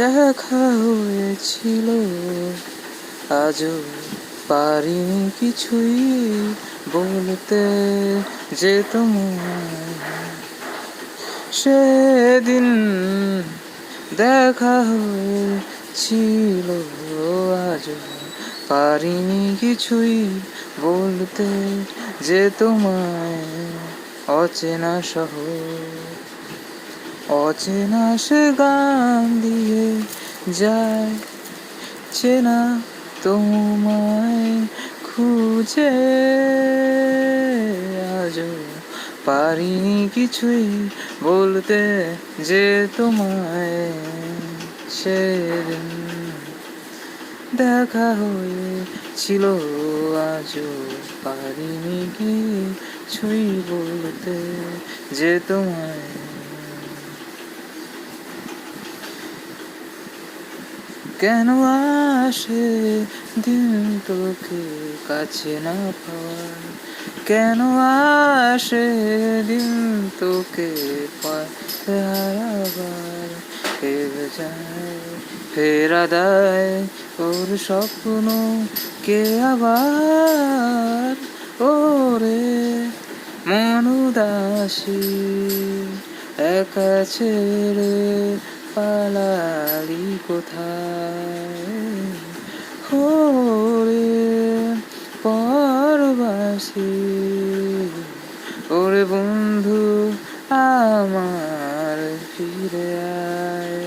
দেখা হয়েছিল, আজও পারিনি কিছুই বলতে, যে তোমায় সেদিন দেখা হয়েছিল, আজও পারিনি কিছুই বলতে, যে তোমায় অচেনা শহর, অচেনা সে গান দিয়ে যায়, চেনা তোমায় খুঁজে, আজও পারিনি কিছুই বলতে, যে তোমায় সেদিন দেখা হয়েছিল, আজও পারিনি কিছুই বলতে, যে তোমায়। কেন আসে দিন তোকে কাছে না পাওয়ার, কেন আসে দিন তোকে পাতে হারাবার, ফেরে যায় ফেরা দেয় ওর স্বপ্ন কে আবার, ওরে মন উদাসী একা ছেড়ে পালালি কোথায়, ওরে পরবাসী, ওরে বন্ধু আমার ফিরে আয়।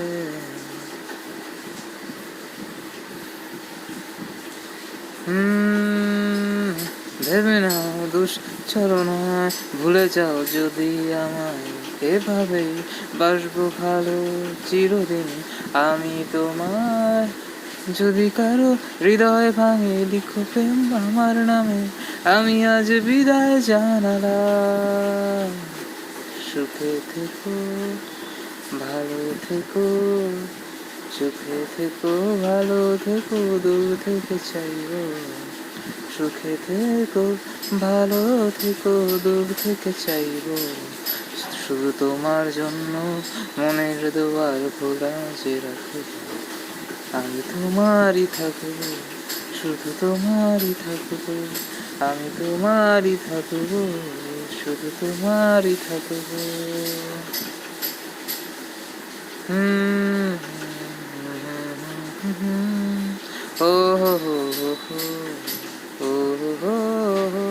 ভেবে নাও দুশ্চরণায় ভুলে যাও যদি আমায়, এভাবেই বাসবো ভালো চিরদিন আমি তোমার। যদি কারো হৃদয় ভাঙে লিখো প্রেম আমার নামে, আমি আজ বিদায় জানালাম। সুখে থেকো, ভালো থেকো, সুখে থেকো, ভালো থেকো, দূর থেকে চাইবো। সুখে থেকো, ভালো থেকো, দূর থেকে চাইবো। শুধু তোমার জন্য মনের দুয়ার খোলা যে রাখবো, আমি তোমারই থাকবো, শুধু তোমারই থাকবো, আমি তোমারই থাকবো, শুধু তোমারই থাকবো। ও হো হো হো, ও হো হো।